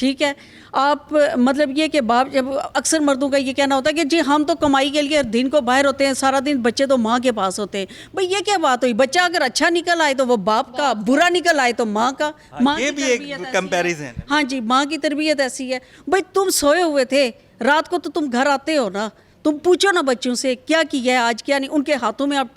ٹھیک ہے. آپ مطلب یہ کہ باپ جب اکثر مردوں کا یہ کہنا ہوتا ہے کہ جی ہم تو کمائی کے لیے دن کو باہر ہوتے ہیں, سارا دن بچے تو ماں کے پاس ہوتے ہیں. بھئی یہ کیا بات ہوئی؟ بچہ اگر اچھا نکل آئے تو وہ باپ کا, برا نکل آئے تو ماں کا. ماں یہ کی بھی ایک تربیت ایسی ہے. کمپیریزن ہے. ہاں جی, ماں کی تربیت ایسی ہے. بھئی تم سوئے ہوئے تھے رات کو تو تم گھر آتے ہو نا, تم پوچھو نا بچوں سے کیا کیا ہے آج کیا نہیں. ان کے ہاتھوں میں آپ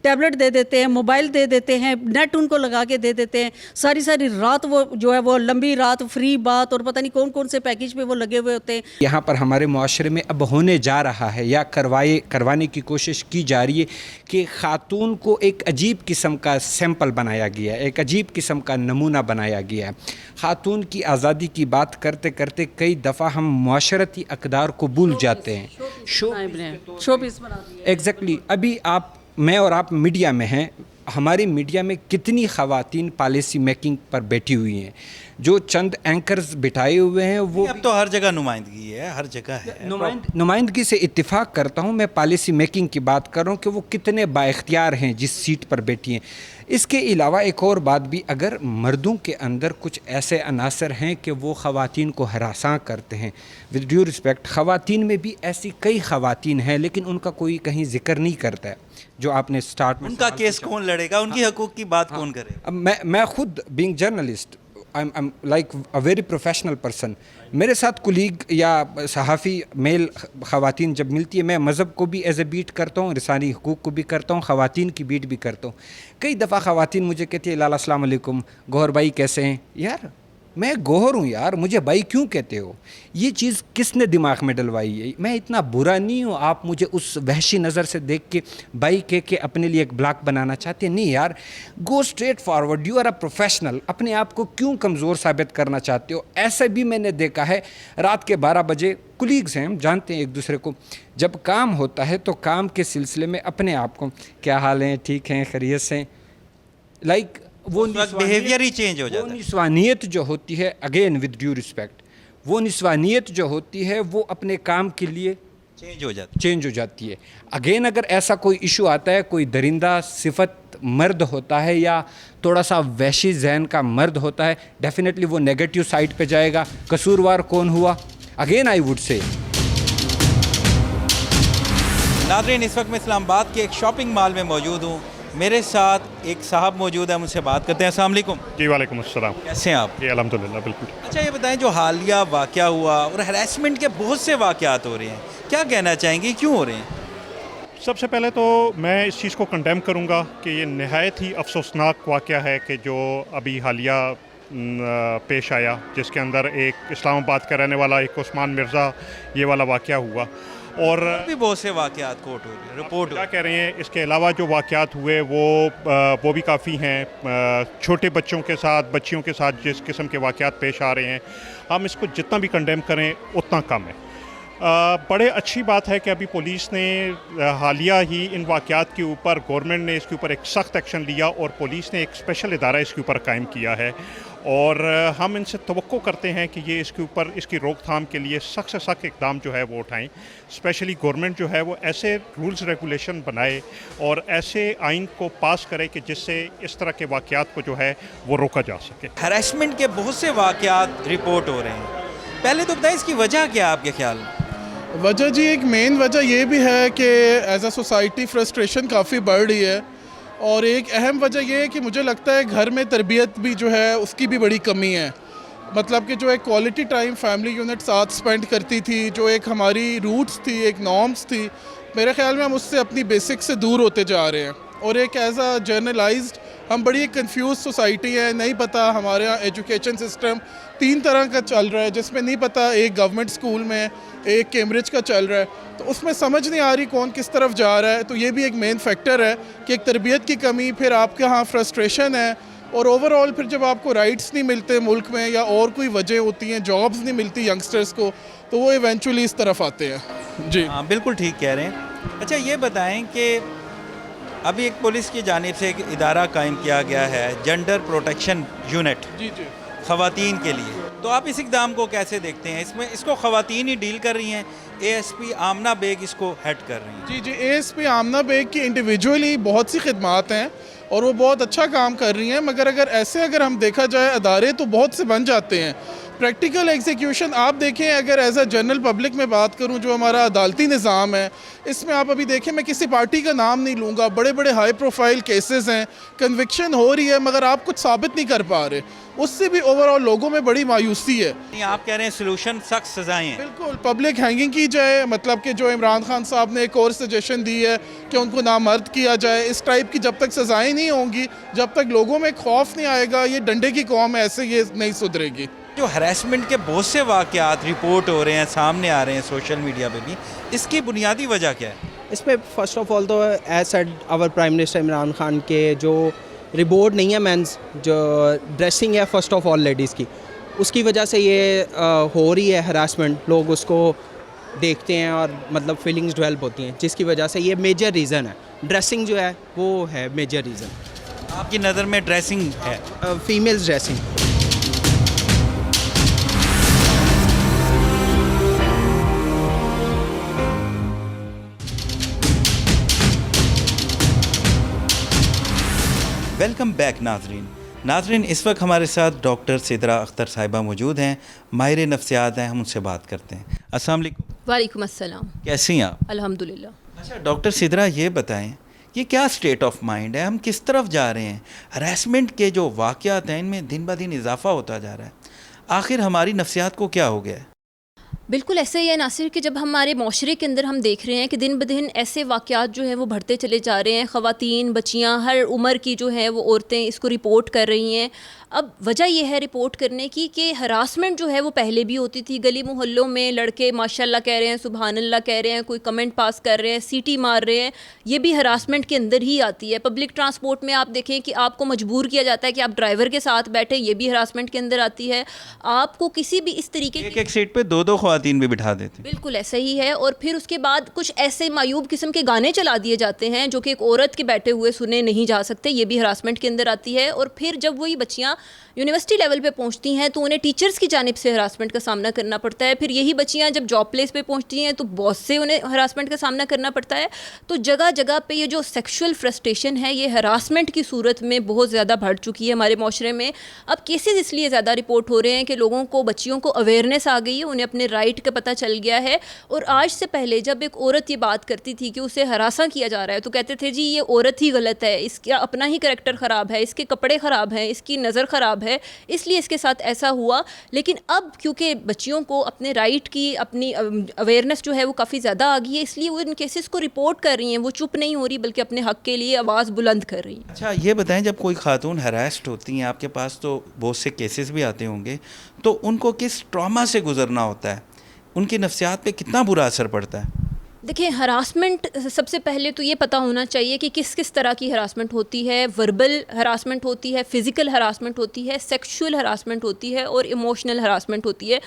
ٹیبلٹ دے دیتے ہیں, موبائل دے دیتے ہیں, نیٹ ان کو لگا کے دے دیتے ہیں. ساری رات وہ جو ہے وہ لمبی رات فری بات اور پتہ نہیں کون کون سے پیکج پہ وہ لگے ہوئے ہوتے ہیں. یہاں پر ہمارے معاشرے میں اب ہونے جا رہا ہے یا کروانے کی کوشش کی جا رہی ہے کہ خاتون کو ایک عجیب قسم کا سیمپل بنایا گیا ہے, ایک عجیب قسم کا نمونہ بنایا گیا ہے. خاتون کی آزادی کی بات کرتے کرتے کئی دفعہ ہم معاشرتی اقدار کو بھول جاتے ہیں. شو پیس بنا دیا. ایگزیکٹلی. ابھی میں اور آپ میڈیا میں ہیں, ہماری میڈیا میں کتنی خواتین پالیسی میکنگ پر بیٹھی ہوئی ہیں. جو چند اینکرز بٹھائے ہوئے ہیں وہ اب تو ہر جگہ نمائندگی ہے, ہر جگہ ہے. نمائندگی سے اتفاق کرتا ہوں, میں پالیسی میکنگ کی بات کر رہا ہوں کہ وہ کتنے با اختیار ہیں جس سیٹ پر بیٹھی ہیں. اس کے علاوہ ایک اور بات بھی, اگر مردوں کے اندر کچھ ایسے عناصر ہیں کہ وہ خواتین کو ہراساں کرتے ہیں, ود ڈیو رسپیکٹ خواتین میں بھی ایسی کئی خواتین ہیں لیکن ان کا کوئی کہیں ذکر نہیں کرتا ہے. جو آپ نے سٹارٹ میں ان کا کیس کون لڑے گا, ان کی حقوق کی بات کون کرے. اب میں خود being journalist I'm like a very professional person. میرے ساتھ کولیگ یا صحافی میل خواتین جب ملتی ہے, میں مذہب کو بھی ایز اے بیٹ کرتا ہوں, رسانی حقوق کو بھی کرتا ہوں, خواتین کی بیٹ بھی کرتا ہوں. کئی دفعہ خواتین مجھے کہتی ہے لالا السلام علیکم, گوہر بھائی کیسے ہیں. یار میں گوہر ہوں یار, مجھے بھائی کیوں کہتے ہو؟ یہ چیز کس نے دماغ میں ڈلوائی ہے؟ میں اتنا برا نہیں ہوں, آپ مجھے اس وحشی نظر سے دیکھ کے بھائی کہہ کے اپنے لیے ایک بلاک بنانا چاہتے ہیں. نہیں یار, go straight forward, you are a professional. اپنے آپ کو کیوں کمزور ثابت کرنا چاہتے ہو؟ ایسے بھی میں نے دیکھا ہے رات کے 12 بجے, کولیگز ہیں, ہم جانتے ہیں ایک دوسرے کو, جب کام ہوتا ہے تو کام کے سلسلے میں اپنے آپ کو کیا حال ہیں, ٹھیک ہیں, خیریت سے, لائک وہ بیہیویئر ہی چینج ہو جاتا ہے. نسوانیت جو ہوتی ہے, اگین ود ڈیو رسپیکٹ, وہ نسوانیت جو ہوتی ہے وہ اپنے کام کے لیے چینج ہو جاتی ہے. اگین اگر ایسا کوئی ایشو آتا ہے, کوئی درندہ صفت مرد ہوتا ہے یا تھوڑا سا وحشی ذہن کا مرد ہوتا ہے, ڈیفینیٹلی وہ نیگیٹو سائڈ پہ جائے گا. قصوروار کون ہوا؟ Again I would say. ناظرین, اس وقت میں اسلام آباد کے ایک شاپنگ مال میں موجود ہوں. میرے ساتھ ایک صاحب موجود ہیں, مجھ سے بات کرتے ہیں. السلام علیکم. جی وعلیکم السلام. کیسے ہیں آپ؟ جی الحمدللہ بالکل. اچھا یہ بتائیں, جو حالیہ واقعہ ہوا اور ہراسمنٹ کے بہت سے واقعات ہو رہے ہیں, کیا کہنا چاہیں گے, کیوں ہو رہے ہیں؟ سب سے پہلے تو میں اس چیز کو کنڈیم کروں گا کہ یہ نہایت ہی افسوسناک واقعہ ہے کہ جو ابھی حالیہ پیش آیا, جس کے اندر ایک اسلام آباد کا رہنے والا ایک عثمان مرزا, یہ والا واقعہ ہوا. اور بھی بہت سے واقعات کوٹ ہو رہے ہیں, رپورٹ کیا کہہ رہے ہیں, اس کے علاوہ جو واقعات ہوئے وہ بھی کافی ہیں. چھوٹے بچوں کے ساتھ, بچیوں کے ساتھ جس قسم کے واقعات پیش آ رہے ہیں, ہم اس کو جتنا بھی کنڈیم کریں اتنا کم ہے. بڑے اچھی بات ہے کہ ابھی پولیس نے حالیہ ہی ان واقعات کے اوپر, گورنمنٹ نے اس کے اوپر ایک سخت ایکشن لیا اور پولیس نے ایک اسپیشل ادارہ اس کے اوپر قائم کیا ہے. اور ہم ان سے توقع کرتے ہیں کہ یہ اس کے اوپر اس کی روک تھام کے لیے سخت سے سخت اقدام جو ہے وہ اٹھائیں. اسپیشلی گورنمنٹ جو ہے وہ ایسے رولز ریگولیشن بنائے اور ایسے آئین کو پاس کرے کہ جس سے اس طرح کے واقعات کو جو ہے وہ روکا جا سکے. ہراسمنٹ کے بہت سے واقعات رپورٹ ہو رہے ہیں, پہلے تو بتائیں اس کی وجہ کیا آپ کے خیال میں؟ وجہ جی, ایک مین وجہ یہ بھی ہے کہ ایز اے سوسائٹی فرسٹریشن کافی بڑھ رہی ہے, اور ایک اہم وجہ یہ ہے کہ مجھے لگتا ہے گھر میں تربیت بھی جو ہے اس کی بھی بڑی کمی ہے. مطلب کہ جو ایک کوالٹی ٹائم فیملی یونٹ ساتھ سپینڈ کرتی تھی, جو ایک ہماری روٹس تھی, ایک نارمس تھی, میرے خیال میں ہم اس سے اپنی بیسک سے دور ہوتے جا رہے ہیں. اور ایک ایز اے جرنلائزڈ ہم بڑی ایک کنفیوز سوسائٹی ہے, نہیں پتہ ہمارے یہاں ایجوکیشن سسٹم 3 طرح کا چل رہا ہے, جس میں نہیں پتہ ایک گورنمنٹ اسکول میں, ایک کیمبرج کا چل رہا ہے, تو اس میں سمجھ نہیں آ رہی کون کس طرف جا رہا ہے. تو یہ بھی ایک مین فیکٹر ہے کہ ایک تربیت کی کمی, پھر آپ کے ہاں فرسٹریشن ہے, اور اوور آل پھر جب آپ کو رائٹس نہیں ملتے ملک میں یا اور کوئی وجہ ہوتی ہیں, جابز نہیں ملتی ینگسٹرز کو, تو وہ ایونچولی اس طرف آتے ہیں. جی ہاں بالکل ٹھیک کہہ رہے ہیں. اچھا یہ بتائیں کہ ابھی ایک پولیس کی جانب سے ایک ادارہ قائم کیا گیا ہے, جنڈر پروٹیکشن یونٹ, جی جی خواتین کے لیے, تو آپ اس اقدام کو کیسے دیکھتے ہیں؟ اس کو خواتین ہی ڈیل کر رہی ہیں, A S P Amna Baig اس کو ہیڈ کر رہی ہیں. جی جی, A S P Amna Baig کی انڈیویجولی بہت سی خدمات ہیں اور وہ بہت اچھا کام کر رہی ہیں, مگر اگر ہم دیکھا جائے ادارے تو بہت سے بن جاتے ہیں. پریکٹیکل ایگزیکیوشن آپ دیکھیں، اگر ایز اے جنرل پبلک میں بات کروں، جو ہمارا عدالتی نظام ہے اس میں آپ ابھی دیکھیں، میں کسی پارٹی کا نام نہیں لوں گا، بڑے بڑے ہائی پروفائل کیسز ہیں، کنوکشن ہو رہی ہے مگر آپ کچھ ثابت نہیں کر پا رہے، اس سے بھی اوور آل لوگوں میں بڑی مایوسی ہے۔ آپ کہہ رہے ہیں سلوشن سخت سزائیں ہیں؟ بالکل پبلک ہینگنگ کی جائے، مطلب کہ جو عمران خان صاحب نے ایک اور سجیشن دی ہے کہ ان کو نامرد کیا جائے، اس ٹائپ کی جب تک سزائیں نہیں ہوں گی، جب تک لوگوں میں خوف نہیں آئے گا، یہ ڈنڈے کی قوم ہے، ایسے یہ نہیں سدھرے گی۔ جو ہراسمنٹ کے بہت سے واقعات رپورٹ ہو رہے ہیں، سامنے آ رہے ہیں سوشل میڈیا پہ بھی، اس کی بنیادی وجہ کیا ہے؟ اس پہ فرسٹ آف آل تو ایز سیڈ آور پرائم منسٹر عمران خان کے جو رپورٹ نہیں ہے مینس جو ڈریسنگ ہے فرسٹ آف آل لیڈیز کی، اس کی وجہ سے یہ ہو رہی ہے ہراسمنٹ، لوگ اس کو دیکھتے ہیں اور مطلب فیلنگز ڈیولپ ہوتی ہیں، جس کی وجہ سے یہ میجر ریزن ہے، ڈریسنگ جو ہے وہ ہے میجر ریزن۔ آپ کی نظر میں ڈریسنگ ہے؟ Females dressing. ویلکم بیک ناظرین، اس وقت ہمارے ساتھ ڈاکٹر سدرا اختر صاحبہ موجود ہیں، ماہر نفسیات ہیں، ہم ان سے بات کرتے ہیں۔ السلام علیکم۔ وعلیکم السلام۔ کیسی ہیں آپ؟ الحمدللہ۔ اچھا ڈاکٹر سدرا، یہ بتائیں یہ کیا اسٹیٹ آف مائنڈ ہے، ہم کس طرف جا رہے ہیں؟ ہراسمنٹ کے جو واقعات ہیں ان میں دن بہ دن اضافہ ہوتا جا رہا ہے، آخر ہماری نفسیات کو کیا ہو گیا ہے؟ بالکل ایسا ہی ہے ناصر کہ جب ہمارے معاشرے کے اندر ہم دیکھ رہے ہیں کہ دن بدن ایسے واقعات جو ہیں وہ بڑھتے چلے جا رہے ہیں، خواتین، بچیاں، ہر عمر کی جو ہیں وہ عورتیں اس کو رپورٹ کر رہی ہیں۔ اب وجہ یہ ہے رپورٹ کرنے کی کہ ہراسمنٹ جو ہے وہ پہلے بھی ہوتی تھی، گلی محلوں میں لڑکے ماشاء اللہ کہہ رہے ہیں، سبحان اللہ کہہ رہے ہیں، کوئی کمنٹ پاس کر رہے ہیں، سیٹی مار رہے ہیں، یہ بھی ہراسمنٹ کے اندر ہی آتی ہے۔ پبلک ٹرانسپورٹ میں آپ دیکھیں کہ آپ کو مجبور کیا جاتا ہے کہ آپ ڈرائیور کے ساتھ بیٹھیں، یہ بھی ہراسمنٹ کے اندر آتی ہے۔ آپ کو کسی بھی اس طریقے کی ایک سیٹ پہ دو خواتین بھی بٹھا دیتے ہیں۔ بالکل ایسا ہی ہے، اور پھر اس کے بعد کچھ ایسے معیوب قسم کے گانے چلا دیے جاتے ہیں جو کہ ایک عورت کے بیٹھے ہوئے سنے نہیں جا سکتے، یہ بھی ہراسمنٹ کے اندر آتی ہے۔ اور پھر جب وہی بچیاں یونیورسٹی لیول پہ پہنچتی ہیں تو انہیں ٹیچرز کی جانب سے ہراسمنٹ کا سامنا کرنا پڑتا ہے، پھر یہی بچیاں جب جاب پلیس پہ پہنچتی ہیں تو باس سے انہیں ہراسمنٹ کا سامنا کرنا پڑتا ہے۔ تو جگہ جگہ پہ یہ جو سیکشول فرسٹریشن ہے یہ ہراسمنٹ کی صورت میں بہت زیادہ بڑھ چکی ہے ہمارے معاشرے میں۔ اب کیسز اس لیے زیادہ رپورٹ ہو رہے ہیں کہ لوگوں کو، بچیوں کو اویئرنیس آ گئی ہے، انہیں اپنے رائٹ کا پتہ چل گیا ہے۔ اور آج سے پہلے جب ایک عورت یہ بات کرتی تھی کہ اسے ہراساں کیا جا رہا ہے تو کہتے تھے جی یہ عورت ہی غلط ہے، اس کا اپنا ہی کریکٹر خراب ہے، اس کے کپڑے خراب ہیں، اس کی نظر خراب ہے، اس لیے اس کے ساتھ ایسا ہوا۔ لیکن اب کیونکہ بچیوں کو اپنے رائٹ کی، اپنی اویئرنیس جو ہے وہ کافی زیادہ آ گئی ہے، اس لیے وہ ان کیسز کو رپورٹ کر رہی ہیں، وہ چپ نہیں ہو رہی بلکہ اپنے حق کے لیے آواز بلند کر رہی ہیں۔ اچھا یہ بتائیں، جب کوئی خاتون ہراسڈ ہوتی ہیں، آپ کے پاس تو بہت سے کیسز بھی آتے ہوں گے، تو ان کو کس ٹراما سے گزرنا ہوتا ہے، ان کی نفسیات پہ کتنا برا اثر پڑتا ہے؟ دیکھیں ہراسمنٹ سب سے پہلے تو یہ پتہ ہونا چاہیے کہ کس کس طرح کی ہراسمنٹ ہوتی ہے۔ وربل ہراسمنٹ ہوتی ہے، فزیکل ہراسمنٹ ہوتی ہے، سیکشول ہراسمنٹ ہوتی ہے، اور ایموشنل ہراسمنٹ ہوتی ہے۔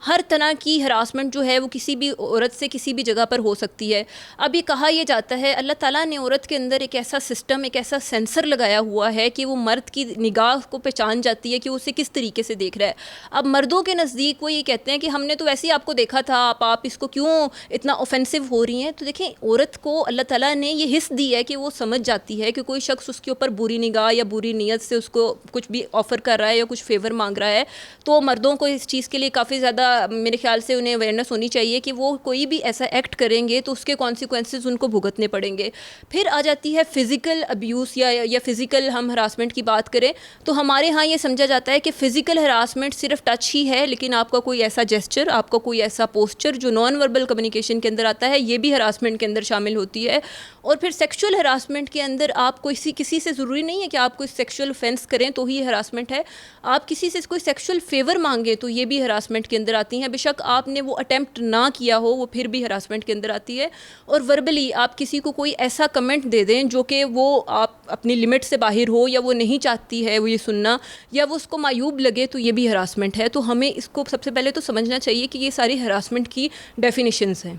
ہر طرح کی ہراسمنٹ جو ہے وہ کسی بھی عورت سے کسی بھی جگہ پر ہو سکتی ہے۔ اب یہ کہا یہ جاتا ہے، اللہ تعالیٰ نے عورت کے اندر ایک ایسا سسٹم، ایک ایسا سینسر لگایا ہوا ہے کہ وہ مرد کی نگاہ کو پہچان جاتی ہے کہ اسے کس طریقے سے دیکھ رہا ہے۔ اب مردوں کے نزدیک وہ یہ کہتے ہیں کہ ہم نے تو ویسے ہی آپ کو دیکھا تھا، آپ اس کو کیوں اتنا اوفینسو ہو رہی ہیں۔ تو دیکھیں عورت کو اللہ تعالیٰ نے یہ حس دی ہے کہ وہ سمجھ جاتی ہے کہ کوئی شخص اس کے اوپر بری نگاہ یا بری نیت سے اس کو کچھ بھی آفر کر رہا ہے یا کچھ فیور مانگ رہا ہے، تو مردوں کو اس چیز کے لیے کافی زیادہ میرے خیال سے انہیں اویئرنیس ہونی چاہیے کہ وہ کوئی بھی ایسا ایکٹ کریں گے تو اس کے کانسیکوینسز ان کو بھگتنے پڑیں گے۔ پھر آ جاتی ہے فزیکل ابیوز یا فزیکل ہم ہراسمنٹ کی بات کریں تو ہمارے ہاں یہ سمجھا جاتا ہے کہ فزیکل ہراسمنٹ صرف ٹچ ہی ہے، لیکن آپ کا کوئی ایسا جیسچر، آپ کا کوئی ایسا پوسچر جو نان وربل کمیونیکیشن کے اندر آتا ہے، یہ بھی ہراسمنٹ کے اندر شامل ہوتی ہے۔ اور پھر سیکشول ہراسمنٹ کے اندر آپ کو کسی سے ضروری نہیں ہے کہ آپ کوئی سیکشول offense کریں تو ہی ہراسمنٹ ہے، آپ کسی سے کوئی سیکشول فیور مانگیں تو یہ بھی ہراسمنٹ کے اندر آتی ہیں، بے شک آپ نے وہ اٹیمپٹ نہ کیا ہو وہ پھر بھی ہراسمنٹ کے اندر آتی ہے۔ اور وربلی آپ کسی کو کوئی ایسا کمنٹ دے دیں جو کہ وہ آپ اپنی لمٹ سے باہر ہو یا وہ نہیں چاہتی ہے وہ یہ سننا یا وہ اس کو معیوب لگے تو یہ بھی ہراسمنٹ ہے۔ تو ہمیں اس کو سب سے پہلے تو سمجھنا چاہیے کہ یہ ساری ہراسمنٹ کی ڈیفینیشنز ہیں۔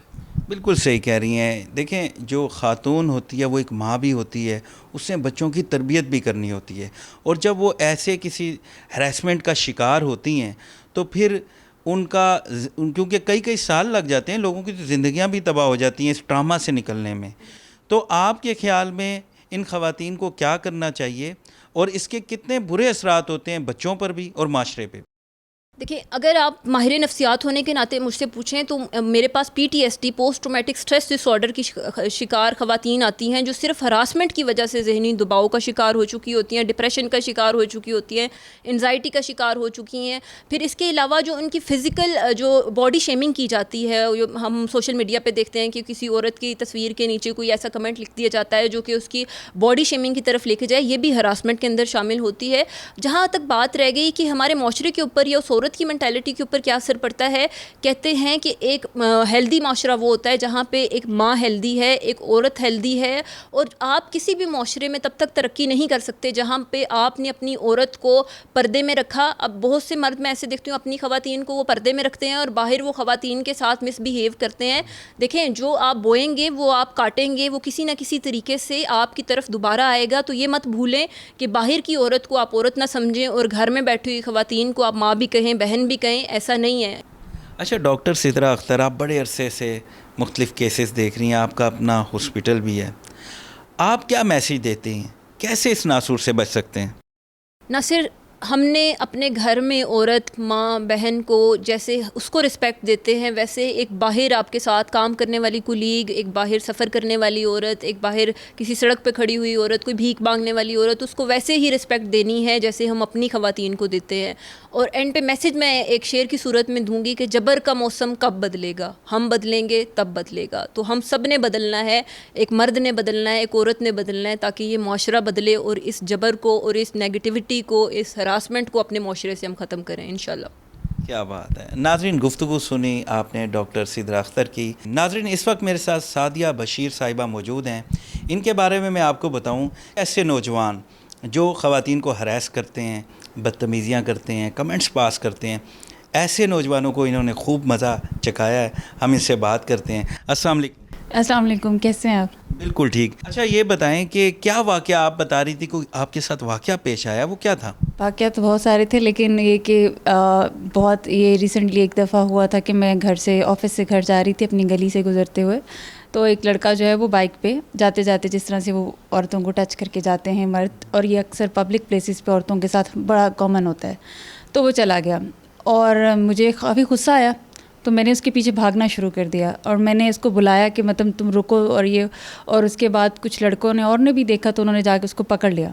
بالکل صحیح کہہ رہی ہیں۔ دیکھیں جو خاتون ہوتی ہے وہ ایک ماں بھی ہوتی ہے، اس سے بچوں کی تربیت بھی کرنی ہوتی ہے، اور جب وہ ایسے کسی ہراسمنٹ کا شکار ہوتی ہیں تو پھر ان کا کیونکہ کئی سال لگ جاتے ہیں، لوگوں کی زندگیاں بھی تباہ ہو جاتی ہیں اس ٹراما سے نکلنے میں۔ تو آپ کے خیال میں ان خواتین کو کیا کرنا چاہیے اور اس کے کتنے برے اثرات ہوتے ہیں بچوں پر بھی اور معاشرے پہ؟ دیکھیں اگر آپ ماہر نفسیات ہونے کے ناطے مجھ سے پوچھیں تو میرے پاس PTSD post traumatic stress dis order کی شکار خواتین آتی ہیں جو صرف ہراسمنٹ کی وجہ سے ذہنی دباؤ کا شکار ہو چکی ہوتی ہیں, ڈپریشن کا شکار ہو چکی ہوتی ہیں, انزائٹی کا شکار ہو چکی ہیں. پھر اس کے علاوہ جو ان کی فزیکل جو باڈی شیمنگ کی جاتی ہے, ہم سوشل میڈیا پہ دیکھتے ہیں کہ کسی عورت کی تصویر کے نیچے کوئی ایسا کمنٹ لکھ دیا جاتا ہے جو کہ اس کی باڈی شیمنگ کی طرف لے کے جائے, یہ بھی ہراسمنٹ کے اندر شامل ہوتی ہے. جہاں تک بات رہ گئی کہ ہمارے معاشرے کے اوپر یا اس عورت کی مینٹیلٹی کے اوپر کیا اثر پڑتا ہے, کہتے ہیں کہ ایک ہیلدی معاشرہ وہ ہوتا ہے جہاں پہ ایک ماں ہیلدی ہے, ایک عورت ہیلدی ہے, اور آپ کسی بھی معاشرے میں تب تک ترقی نہیں کر سکتے جہاں پہ آپ نے اپنی عورت کو پردے میں رکھا. اب بہت سے مرد میں ایسے دیکھتی ہوں اپنی خواتین کو وہ پردے میں رکھتے ہیں اور باہر وہ خواتین کے ساتھ مس بیہیو کرتے ہیں. دیکھیں جو آپ بوئیں گے وہ آپ کاٹیں گے, وہ کسی نہ کسی طریقے سے آپ کی طرف دوبارہ آئے گا. تو یہ مت بھولیں کہ باہر کی عورت کو آپ عورت نہ سمجھیں اور گھر میں بیٹھی ہوئی خواتین کو آپ ماں بھی کہیں بہن بھی کہیں, ایسا نہیں ہے. اچھا ڈاکٹر سدرا اختر, آپ بڑے عرصے سے مختلف کیسز دیکھ رہی ہیں, آپ کا اپنا ہاسپٹل بھی ہے, آپ کیا میسیج دیتے ہیں, کیسے اس ناسور سے بچ سکتے ہیں؟ ناصر, ہم نے اپنے گھر میں عورت ماں بہن کو جیسے اس کو رسپیکٹ دیتے ہیں ویسے ایک باہر آپ کے ساتھ کام کرنے والی کولیگ, ایک باہر سفر کرنے والی عورت, ایک باہر کسی سڑک پہ کھڑی ہوئی عورت, کوئی بھیک مانگنے والی عورت, اس کو ویسے ہی رسپیکٹ دینی ہے جیسے ہم اپنی خواتین کو دیتے ہیں. اور اینڈ پہ میسیج میں ایک شعر کی صورت میں دوں گی کہ جبر کا موسم کب بدلے گا, ہم بدلیں گے تب بدلے گا. تو ہم سب نے بدلنا ہے, ایک مرد نے بدلنا ہے, ایک عورت نے بدلنا ہے, تاکہ یہ معاشرہ بدلے اور اس جبر کو اور اس نیگیٹیوٹی کو, اس ہراسمنٹ کو اپنے معاشرے سے ہم ختم کریں انشاءاللہ. کیا بات ہے. ناظرین, گفتگو سنی آپ نے ڈاکٹر سدرا اختر کی. ناظرین, اس وقت میرے ساتھ سعدیہ بشیر صاحبہ موجود ہیں. ان کے بارے میں آپ کو بتاؤں, ایسے نوجوان جو خواتین کو ہراس کرتے ہیں, بدتمیزیاں کرتے ہیں, کمنٹس پاس کرتے ہیں, ایسے نوجوانوں کو انہوں نے خوب مزہ چکھایا ہے. ہم ان سے بات کرتے ہیں. السلام علیکم. السلام علیکم, کیسے ہیں آپ؟ بالکل ٹھیک. اچھا یہ بتائیں کہ کیا واقعہ آپ بتا رہی تھی, کوئی آپ کے ساتھ واقعہ پیش آیا, وہ کیا تھا؟ واقعہ تو بہت سارے تھے, لیکن یہ کہ بہت یہ ریسنٹلی ایک دفعہ ہوا تھا کہ میں گھر سے آفس سے گھر جا رہی تھی اپنی گلی سے گزرتے ہوئے, تو ایک لڑکا جو ہے وہ بائک پہ جاتے جاتے جس طرح سے وہ عورتوں کو ٹچ کر کے جاتے ہیں مرد, اور یہ اکثر پبلک پلیسز پہ عورتوں کے ساتھ بڑا کامن ہوتا ہے, تو وہ چلا گیا اور مجھے کافی غصہ آیا. تو میں نے اس کے پیچھے بھاگنا شروع کر دیا اور میں نے اس کو بلایا کہ مطلب تم رکو, اور یہ, اور اس کے بعد کچھ لڑکوں نے اور نے بھی دیکھا تو انہوں نے جا کے اس کو پکڑ لیا,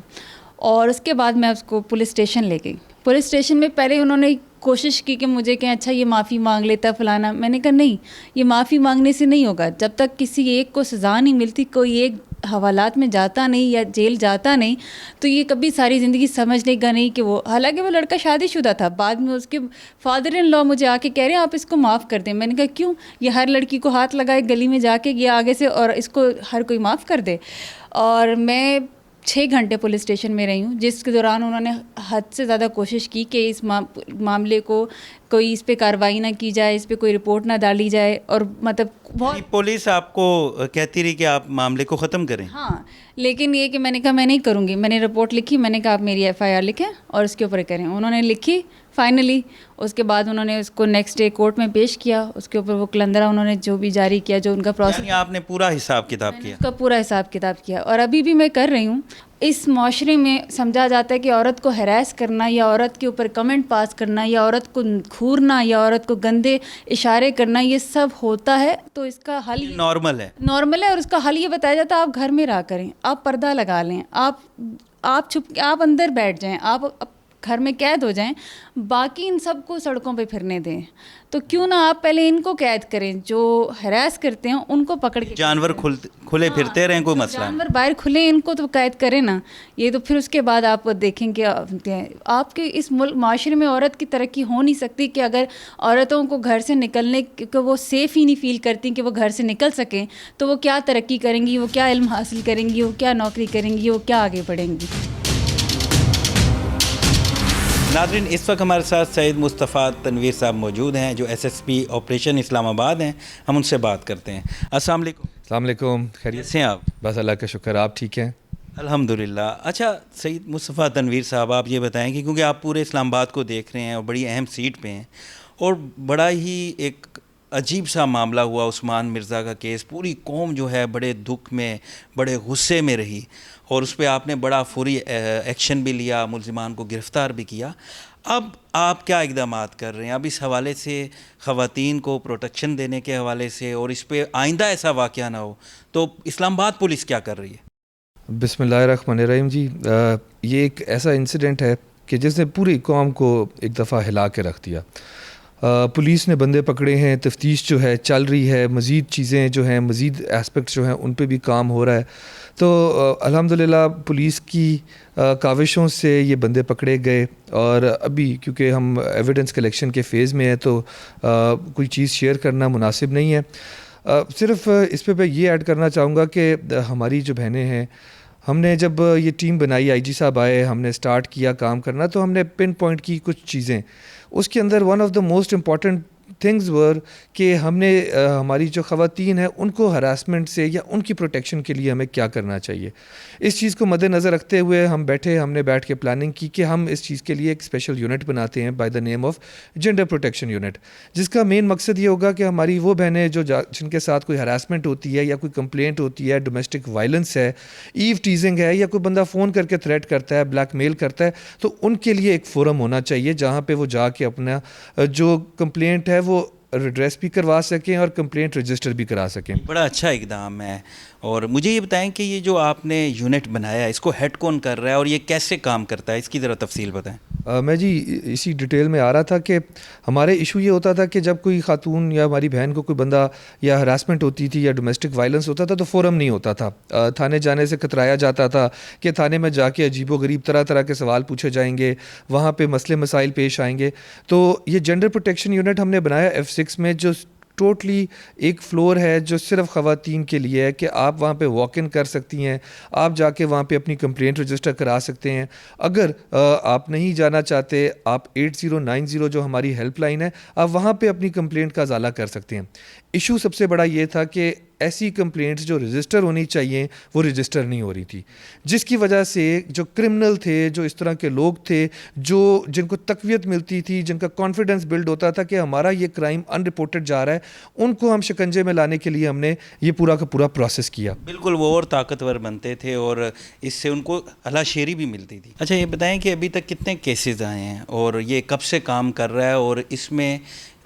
اور اس کے بعد میں اس کو پولیس اسٹیشن لے گئی. پولیس اسٹیشن میں پہلے انہوں نے کوشش کی کہ مجھے کہیں اچھا یہ معافی مانگ لیتا فلانا. میں نے کہا نہیں, یہ معافی مانگنے سے نہیں ہوگا. جب تک کسی ایک کو سزا نہیں ملتی, کوئی ایک حوالات میں جاتا نہیں یا جیل جاتا نہیں, تو یہ کبھی ساری زندگی سمجھنے کا نہیں کہ وہ, حالانکہ وہ لڑکا شادی شدہ تھا. بعد میں اس کے فادر ان لا مجھے آ کے کہہ رہے ہیں آپ اس کو معاف کر دیں. میں نے کہا کیوں, یہ ہر لڑکی کو ہاتھ لگائے گلی میں جا کے یہ آگے سے, اور اس کو ہر کوئی معاف کر دے. اور میں 6 گھنٹے پولیس اسٹیشن میں رہی ہوں, جس کے دوران انہوں نے حد سے زیادہ کوشش کی کہ اس معاملے کو کوئی اس پہ کارروائی نہ کی جائے, اس پہ کوئی رپورٹ نہ ڈالی جائے. اور مطلب بہت پولیس آپ کو کہتی رہی کہ آپ معاملے کو ختم کریں. ہاں, لیکن یہ کہ میں نے کہا میں نہیں کروں گی. میں نے رپورٹ لکھی, میں نے کہا آپ میری FIR لکھیں اور اس کے اوپر کریں. انہوں نے لکھی فائنلی. اس کے بعد انہوں نے اس کو نیکسٹ ڈے کورٹ میں پیش کیا. اس کے اوپر وہ کلندرہ انہوں نے جو بھی جاری کیا, جو ان کا پروسیس, یعنی آپ نے پورا حساب کتاب کیا؟ اس کا پورا حساب کتاب کیا, اور ابھی بھی میں کر رہی ہوں. اس معاشرے میں سمجھا جاتا ہے کہ عورت کو ہراس کرنا یا عورت کے اوپر کمنٹ پاس کرنا یا عورت کو گھورنا یا عورت کو گندے اشارے کرنا, یہ سب ہوتا ہے. تو اس کا حل نارمل ہے, نارمل ہے, اور اس کا حل یہ بتایا جاتا ہے آپ گھر میں رہا کریں, آپ پردہ لگا لیں, آپ چھپ, آپ اندر بیٹھ جائیں, آپ گھر میں قید ہو جائیں, باقی ان سب کو سڑکوں پہ پھرنے دیں. تو کیوں نہ آپ پہلے ان کو قید کریں, جو ہراس کرتے ہیں ان کو پکڑ کے, جانور کھلے پھرتے رہیں, کوئی مسئلہ نہیں. جانور باہر کھلے, ان کو تو قید کریں نا. یہ تو پھر اس کے بعد آپ دیکھیں کہ آپ کے اس معاشرے میں عورت کی ترقی ہو نہیں سکتی کہ اگر عورتوں کو گھر سے نکلنے کہ وہ سیف ہی نہیں فیل کرتی کہ وہ گھر سے نکل سکیں, تو وہ کیا ترقی کریں گی, وہ کیا علم حاصل کریں گی, وہ کیا نوکری کریں گی, وہ کیا آگے بڑھیں گی. ناظرین, اس وقت ہمارے ساتھ سید مصطفیٰ تنویر صاحب موجود ہیں جو SSP آپریشن اسلام آباد ہیں. ہم ان سے بات کرتے ہیں. السلام علیکم. السلام علیکم, خیریت سے ہیں آپ؟ بس اللہ کا شکر, آپ ٹھیک ہیں؟ الحمدللہ. اچھا سید مصطفیٰ تنویر صاحب, آپ یہ بتائیں کہ کیونکہ آپ پورے اسلام آباد کو دیکھ رہے ہیں اور بڑی اہم سیٹ پہ ہیں, اور بڑا ہی ایک عجیب سا معاملہ ہوا عثمان مرزا کا کیس. پوری قوم جو ہے بڑے دکھ میں, بڑے غصے میں رہی, اور اس پہ آپ نے بڑا فوری ایکشن بھی لیا, ملزمان کو گرفتار بھی کیا. اب آپ کیا اقدامات کر رہے ہیں اب اس حوالے سے، خواتین کو پروٹیکشن دینے کے حوالے سے، اور اس پہ آئندہ ایسا واقعہ نہ ہو تو اسلام آباد پولیس کیا کر رہی ہے؟ بسم اللہ الرحمن الرحیم جی، یہ ایک ایسا انسیڈنٹ ہے کہ جس نے پوری قوم کو ایک دفعہ ہلا کے رکھ دیا. پولیس نے بندے پکڑے ہیں، تفتیش جو ہے چل رہی ہے، مزید چیزیں جو ہیں، مزید اسپیکٹس جو ہیں ان پہ بھی کام ہو رہا ہے. تو الحمدللہ پولیس کی کاوشوں سے یہ بندے پکڑے گئے، اور ابھی کیونکہ ہم ایویڈنس کلیکشن کے فیز میں ہیں تو کوئی چیز شیئر کرنا مناسب نہیں ہے. صرف اس پہ میں یہ ایڈ کرنا چاہوں گا کہ ہماری جو بہنیں ہیں، ہم نے جب یہ ٹیم بنائی، آئی جی صاحب آئے، ہم نے سٹارٹ کیا کام کرنا، تو ہم نے پن پوائنٹ کی کچھ چیزیں. اس کے اندر one of the most important things were کہ ہم نے ہماری جو خواتین ہیں ان کو ہراسمنٹ سے یا ان کی پروٹیکشن کے لیے ہمیں کیا کرنا چاہیے. اس چیز کو مد نظر رکھتے ہوئے ہم نے بیٹھ کے پلاننگ کی کہ ہم اس چیز کے لیے ایک اسپیشل یونٹ بناتے ہیں by the name of gender protection unit, جس کا مین مقصد یہ ہوگا کہ ہماری وہ بہنیں جن کے ساتھ کوئی ہراسمنٹ ہوتی ہے یا کوئی کمپلینٹ ہوتی ہے، ڈومیسٹک وائلنس ہے، ایو ٹیزنگ ہے، یا کوئی بندہ فون کر کے تھریٹ کرتا ہے، بلیک میل کرتا ہے، تو ان کے لیے ایک فورم ہونا چاہیے جہاں پہ وہ جا کے اپنا جو کمپلینٹ ہے وہ ریڈریس بھی کروا سکیں اور کمپلینٹ رجسٹر بھی کرا سکیں. بڑا اچھا اقدام ہے. اور مجھے یہ بتائیں کہ یہ جو آپ نے یونٹ بنایا ہے، اس کو ہیڈ کون کر رہا ہے اور یہ کیسے کام کرتا ہے؟ اس کی ذرا تفصیل بتائیں. میں جی اسی ڈیٹیل میں آ رہا تھا کہ ہمارے ایشو یہ ہوتا تھا کہ جب کوئی خاتون یا ہماری بہن کو کوئی بندہ یا ہراسمنٹ ہوتی تھی یا ڈومیسٹک وائلنس ہوتا تھا تو فورم نہیں ہوتا تھا. تھانے جانے سے کترایا جاتا تھا کہ تھانے میں جا کے عجیب و غریب طرح کے سوال پوچھے جائیں گے، وہاں پہ مسئلے مسائل پیش آئیں گے. تو یہ جینڈر پروٹیکشن یونٹ ہم نے بنایا F6 میں، جو ٹوٹلی ایک فلور ہے جو صرف خواتین کے لیے ہے کہ آپ وہاں پہ واک ان کر سکتی ہیں، آپ جا کے وہاں پہ اپنی کمپلینٹ رجسٹر کرا سکتے ہیں. اگر آپ نہیں جانا چاہتے، آپ 8090 جو ہماری ہیلپ لائن ہے، آپ وہاں پہ اپنی کمپلینٹ کا ازالہ کر سکتے ہیں. ایشو سب سے بڑا یہ تھا کہ ایسی کمپلینٹس جو رجسٹر ہونی چاہیے وہ رجسٹر نہیں ہو رہی تھی، جس کی وجہ سے جو کرمنل تھے، جو اس طرح کے لوگ تھے جن کو تقویت ملتی تھی، جن کا کانفیڈنس بلڈ ہوتا تھا کہ ہمارا یہ کرائم ان رپورٹڈ جا رہا ہے، ان کو ہم شکنجے میں لانے کے لیے ہم نے یہ پورا کا پورا پروسیس کیا. بالکل، وہ اور طاقتور بنتے تھے اور اس سے ان کو ہلا شیری بھی ملتی تھی. اچھا یہ بتائیں کہ ابھی تک کتنے کیسز آئے ہیں اور یہ کب سے کام کر رہا ہے، اور اس میں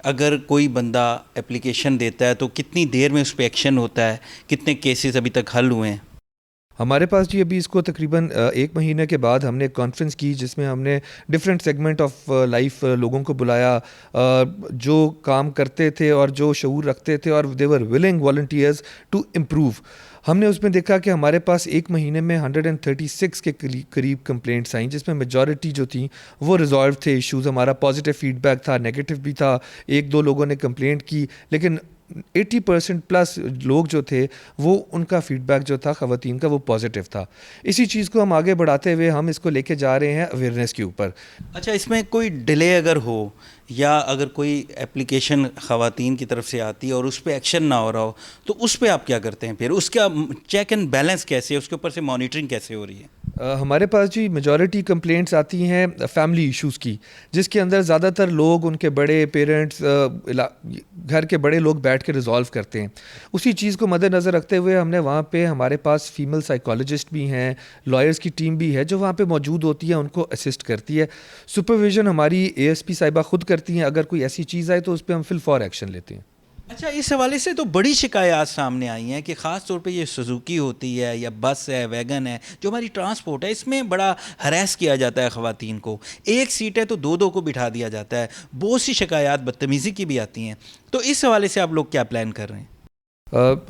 اگر کوئی بندہ اپلیکیشن دیتا ہے تو کتنی دیر میں اس پہ ایکشن ہوتا ہے، کتنے کیسز ابھی تک حل ہوئے ہیں؟ ہمارے پاس جی ابھی اس کو تقریباً 1 مہینے کے بعد ہم نے ایک کانفرنس کی جس میں ہم نے ڈفرینٹ سیگمنٹ آف لائف لوگوں کو بلایا جو کام کرتے تھے اور جو شعور رکھتے تھے، اور دے ور ولنگ والنٹیئرز ٹو امپروو. ہم نے اس میں دیکھا کہ ہمارے پاس 1 مہینے میں 136 کے قریب کمپلینٹس آئیں، جس میں میجورٹی جو تھیں وہ ریزالو تھے ایشوز. ہمارا پازیٹیو فیڈ بیک تھا، نیگیٹو بھی تھا، 1-2 لوگوں نے کمپلینٹ کی، لیکن 80% پلس لوگ جو تھے وہ ان کا فیڈ بیک جو تھا خواتین کا وہ پازیٹیو تھا. اسی چیز کو ہم آگے بڑھاتے ہوئے ہم اس کو لے کے جا رہے ہیں اویئرنیس کے اوپر. اچھا اس میں کوئی ڈیلے اگر ہو یا اگر کوئی اپلیکیشن خواتین کی طرف سے آتی ہے اور اس پہ ایکشن نہ ہو رہا ہو تو اس پہ آپ کیا کرتے ہیں؟ پھر اس کا چیک اینڈ بیلنس کیسے ہے، اس کے اوپر سے مانیٹرنگ کیسے ہو رہی ہے؟ ہمارے پاس جی میجورٹی کمپلینٹس آتی ہیں فیملی ایشوز کی، جس کے اندر زیادہ تر لوگ، ان کے بڑے پیرنٹس، گھر کے بڑے لوگ بیٹھ کے ریزالو کرتے ہیں. اسی چیز کو مد نظر رکھتے ہوئے ہم نے وہاں پہ ہمارے پاس فیمیل سائیکالوجسٹ بھی ہیں، لائرز کی ٹیم بھی ہے جو وہاں پہ موجود ہوتی ہے، ان کو اسسٹ کرتی ہے. سپرویژن ہماری ASP صاحبہ خود کرتی ہیں. اگر کوئی ایسی چیز آئے تو اس پہ ہم فی الفور ایکشن لیتے ہیں. اچھا اس حوالے سے تو بڑی شکایات سامنے آئی ہیں کہ خاص طور پہ یہ سوزوکی ہوتی ہے یا بس ہے، ویگن ہے، جو ہماری ٹرانسپورٹ ہے، اس میں بڑا ہراس کیا جاتا ہے خواتین کو. 1 سیٹ ہے تو 2 کو بٹھا دیا جاتا ہے. بہت سی شکایات بدتمیزی کی بھی آتی ہیں. تو اس حوالے سے آپ لوگ کیا پلان کر رہے ہیں؟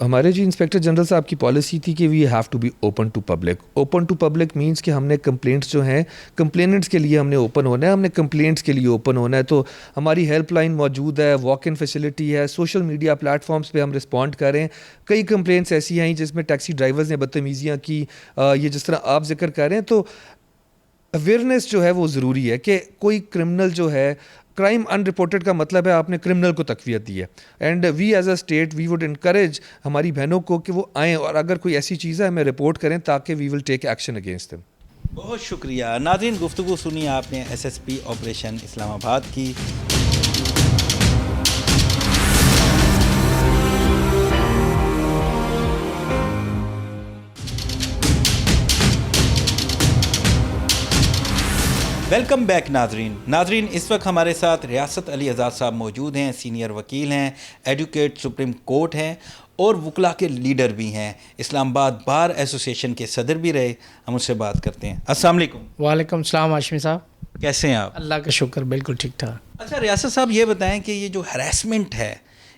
ہمارے جی انسپیکٹر جنرل صاحب کی پالیسی تھی کہ we have to be open to public. Open to public means کہ ہم نے کمپلینٹس جو ہیں کمپلیننٹس کے لیے ہم نے اوپن ہونا ہے، ہم نے کمپلینٹس کے لیے اوپن ہونا ہے. تو ہماری ہیلپ لائن موجود ہے، واک ان فیسلٹی ہے، سوشل میڈیا پلیٹ فارمس پہ ہم رسپونڈ کر رہے ہیں. کئی کمپلینٹس ایسی آئیں جس میں ٹیکسی ڈرائیورز نے بدتمیزیاں کی، یہ جس طرح آپ ذکر کر رہے ہیں. تو اویئرنیس جو ہے وہ ضروری ہے کہ کوئی کرمنل جو ہے، کرائم ان رپورٹڈ کا مطلب ہے آپ نے کرمنل کو تقویت دی ہے. And we as a state we would encourage ہماری بہنوں کو کہ وہ آئیں اور اگر کوئی ایسی چیز ہے ہمیں رپورٹ کریں تاکہ وی ول ٹیک ایکشن اگینسٹ دیم. بہت شکریہ. ناظرین گفتگو سنی آپ نے SSP آپریشن اسلام آباد کی. ویلکم بیک ناظرین اس وقت ہمارے ساتھ ریاست علی آزاد صاحب موجود ہیں، سینئر وکیل ہیں، ایڈوکیٹ سپریم کورٹ ہیں اور وکلاء کے لیڈر بھی ہیں، اسلام آباد بار ایسوسیشن کے صدر بھی رہے. ہم اس سے بات کرتے ہیں. السلام علیکم. وعلیکم السلام ہاشمی صاحب. کیسے ہیں آپ؟ اللہ کا شکر، بالکل ٹھیک ٹھاک. اچھا ریاست صاحب یہ بتائیں کہ یہ جو ہراسمنٹ ہے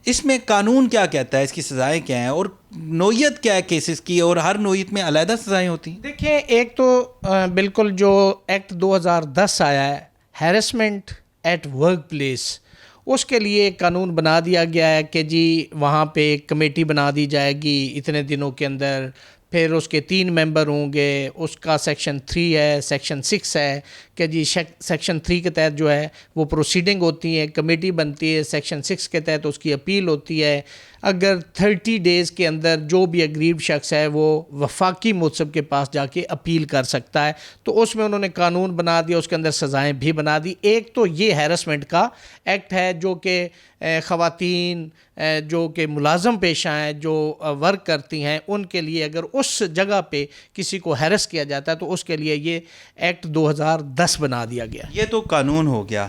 اس میں قانون کیا کہتا ہے، اس کی سزائیں کیا ہیں اور نوعیت کیا ہے کیسز کی، اور ہر نوعیت میں علیحدہ سزائیں ہوتی ہیں؟ دیکھیں، ایک تو بالکل جو ایکٹ 2010 آیا ہے ہیرسمنٹ ایٹ ورک پلیس، اس کے لیے ایک قانون بنا دیا گیا ہے کہ جی وہاں پہ ایک کمیٹی بنا دی جائے گی اتنے دنوں کے اندر، پھر اس کے 3 ممبر ہوں گے. اس کا سیکشن 3 ہے، سیکشن 6 ہے کہ جی سیکشن 3 کے تحت جو ہے وہ پروسیڈنگ ہوتی ہے، کمیٹی بنتی ہے. سیکشن 6 کے تحت اس کی اپیل ہوتی ہے. اگر 30 ڈیز کے اندر جو بھی اگریوڈ شخص ہے وہ وفاقی مصب کے پاس جا کے اپیل کر سکتا ہے. تو اس میں انہوں نے قانون بنا دیا، اس کے اندر سزائیں بھی بنا دی. ایک تو یہ ہیرسمنٹ کا ایکٹ ہے جو کہ خواتین جو کہ ملازم پیشہ ہیں، جو ورک کرتی ہیں، ان کے لیے اگر اس جگہ پہ کسی کو ہیرس کیا جاتا ہے تو اس کے لیے یہ ایکٹ 2010 بنا دیا گیا. یہ تو قانون ہو گیا.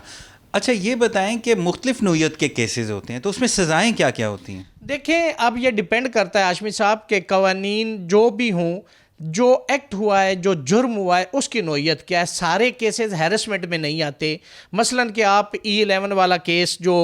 اچھا یہ بتائیں کہ مختلف نوعیت کے کیسز ہوتے ہیں تو اس میں سزائیں کیا کیا ہوتی ہیں؟ دیکھیں، اب یہ ڈیپینڈ کرتا ہے ہاشمی صاحب کہ قوانین جو بھی ہوں، جو ایکٹ ہوا ہے، جو جرم ہوا ہے، اس کی نوعیت کیا ہے. سارے کیسز ہیرسمنٹ میں نہیں آتے. مثلا کہ آپ E11 والا کیس جو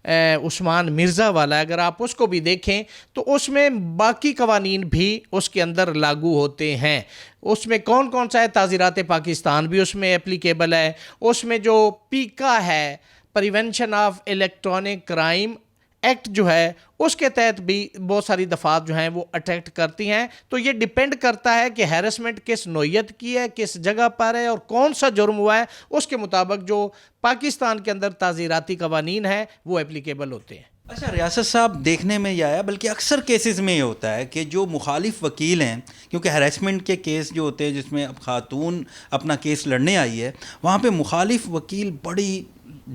عثمان مرزا والا ہے، اگر آپ اس کو بھی دیکھیں تو اس میں باقی قوانین بھی اس کے اندر لاگو ہوتے ہیں. اس میں کون کون سا ہے؟ تعزیرات پاکستان بھی اس میں اپلیکیبل ہے. اس میں جو پیکا ہے، prevention of electronic crime act جو ہے، اس کے تحت بھی بہت ساری دفعات جو ہیں وہ اٹیکٹ کرتی ہیں. تو یہ ڈیپینڈ کرتا ہے کہ ہیرسمنٹ کس نوعیت کی ہے، کس جگہ پر ہے اور کون سا جرم ہوا ہے. اس کے مطابق جو پاکستان کے اندر تعزیراتی قوانین ہیں وہ اپلیکیبل ہوتے ہیں. اچھا ریاست صاحب دیکھنے میں یہ آیا، بلکہ اکثر کیسز میں یہ ہوتا ہے کہ جو مخالف وکیل ہیں، کیونکہ ہیراسمنٹ کے کیس جو ہوتے ہیں جس میں اب خاتون اپنا کیس لڑنے آئی ہے، وہاں پہ مخالف وکیل بڑی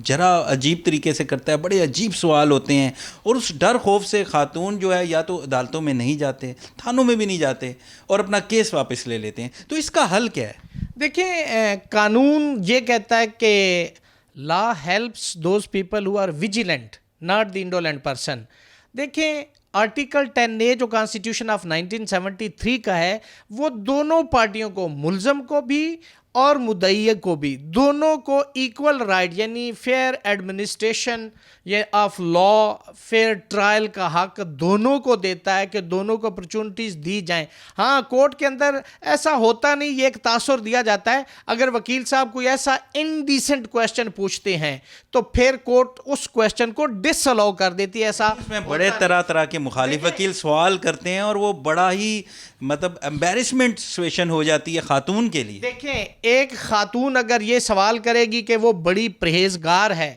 ذرا عجیب طریقے سے کرتا ہے، بڑے عجیب سوال ہوتے ہیں، اور اس ڈر خوف سے خاتون جو ہے یا تو عدالتوں میں نہیں جاتے، تھانوں میں بھی نہیں جاتے اور اپنا کیس واپس لے لیتے ہیں. تو اس کا حل کیا ہے؟ دیکھیں، قانون یہ کہتا ہے کہ law helps those people who are vigilant not the indolent person. دیکھیں، آرٹیکل 10A جو کانسٹیٹیوشن آف 1973 کا ہے، وہ دونوں پارٹیوں کو، ملزم کو بھی اور مدعی کو بھی، دونوں کو ایکول رائٹ یعنی fair administration of law, fair trial کا حق دونوں کو دیتا ہے کہ دونوں کو اپرچونٹیز دی جائیں. ہاں، کورٹ کے اندر ایسا ہوتا نہیں، یہ ایک تاثر دیا جاتا ہے. اگر وکیل صاحب کوئی ایسا انڈیسنٹ کویسچن پوچھتے ہیں تو پھر کورٹ اس کویسچن کو ڈس الاؤ کر دیتی ہے. ایسا اس میں بڑے طرح کے مخالف وکیل سوال کرتے ہیں اور وہ بڑا ہی امبیرسمنٹ سچویشن ہو جاتی ہے خاتون کے لیے. دیکھیں، ایک خاتون اگر یہ سوال کرے گی کہ وہ بڑی پرہیزگار ہے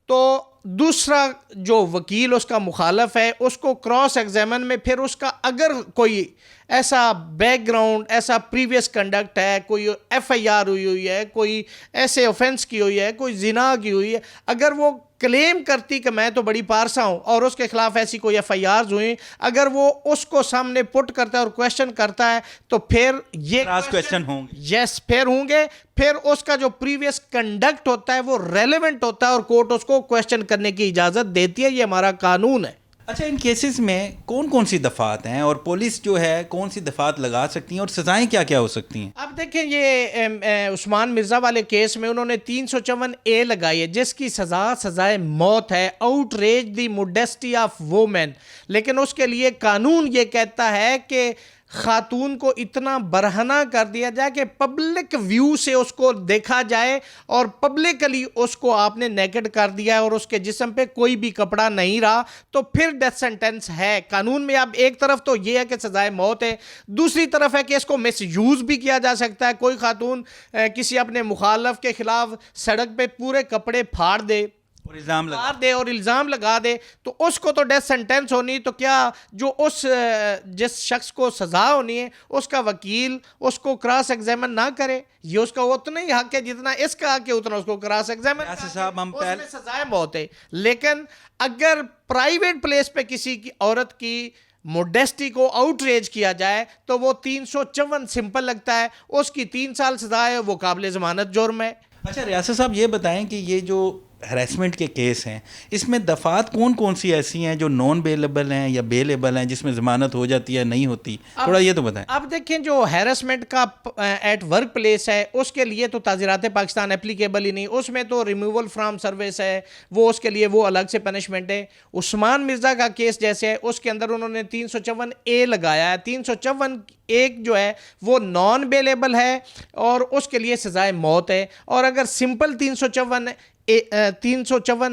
تو دوسرا جو وکیل اس کا مخالف ہے اس کو کراس ایگزامن میں پھر اس کا اگر کوئی ایسا بیک گراؤنڈ، ایسا پریویس کنڈکٹ ہے، کوئی FIR ہوئی ہے، کوئی ایسے اوفینس کی ہوئی ہے، کوئی زنا کی ہوئی ہے، اگر وہ کلیم کرتی کہ میں تو بڑی پارسا ہوں اور اس کے خلاف ایسی کوئی FIRs ہوئیں، اگر وہ اس کو سامنے پٹ کرتا ہے اور کویشچن کرتا ہے تو پھر یہ کویشچن ہوں گے. یس، پھر ہوں گے. پھر اس کا جو پریویس کنڈکٹ ہوتا ہے وہ ریلیونٹ ہوتا ہے اور کورٹ اس کو کویشچن کرنے کی اجازت دیتی ہے. یہ ہمارا قانون ہے. اچھا، ان کیسز میں کون کون سی دفعات ہیں اور پولیس جو ہے کون سی دفعات لگا سکتی ہیں اور سزائیں کیا کیا ہو سکتی ہیں؟ اب دیکھیں، یہ عثمان مرزا والے کیس میں انہوں نے 354A لگائی ہے جس کی سزائے موت ہے، outrage the modesty of women. لیکن اس کے لیے قانون یہ کہتا ہے کہ خاتون کو اتنا برہنہ کر دیا جائے کہ پبلک ویو سے اس کو دیکھا جائے اور پبلکلی اس کو آپ نے نیکڈ کر دیا ہے اور اس کے جسم پہ کوئی بھی کپڑا نہیں رہا تو پھر ڈیتھ سینٹنس ہے قانون میں. اب ایک طرف تو یہ ہے کہ سزائے موت ہے، دوسری طرف ہے کہ اس کو مس یوز بھی کیا جا سکتا ہے. کوئی خاتون کسی اپنے مخالف کے خلاف سڑک پہ پورے کپڑے پھاڑ دے اور الزام لگا دے تو اس کو تو ڈیتھ سینٹنس ہونی. تو کیا جو جس شخص کو سزا ہونی ہے اس کا وکیل اس کو کراس ایگزامن نہ کرے؟ یہ اس کا اتنا ہی حق ہے جتنا اس کا حق ہے، اتنا اس کو کراس ایگزامن اس میں سزائے موت ہے. لیکن اگر پرائیویٹ پلیس پہ کسی کی عورت کی موڈیسٹی کو آؤٹ ریج کیا جائے تو وہ 354 سمپل لگتا ہے، اس کی 3 سال سزا ہے، وہ قابل ضمانت جرم ہے. اچھا ریاست صاحب یہ بتائیں کہ یہ جو ہراسمنٹ کے کیس ہیں اس میں دفعات کون کون سی ایسی ہیں جو نان بیلیبل ہیں یا بیلیبل ہیں جس میں ضمانت ہو جاتی ہے نہیں ہوتی، تھوڑا یہ تو بتائیں. اب دیکھیں جو ہیرسمنٹ کا ایٹ ورک پلیس ہے اس کے لیے تو تعزیرات پاکستان اپلیکیبل ہی نہیں، اس میں تو ریموول فرام سروس ہے، وہ اس کے لیے وہ الگ سے پنشمنٹ ہے. عثمان مرزا کا کیس جیسے ہے اس کے اندر انہوں نے 354A لگایا ہے. 354 ایک جو ہے وہ نان بیلیبل ہے اور اس کے لیے سزائے موت ہے، اور اگر سمپل 354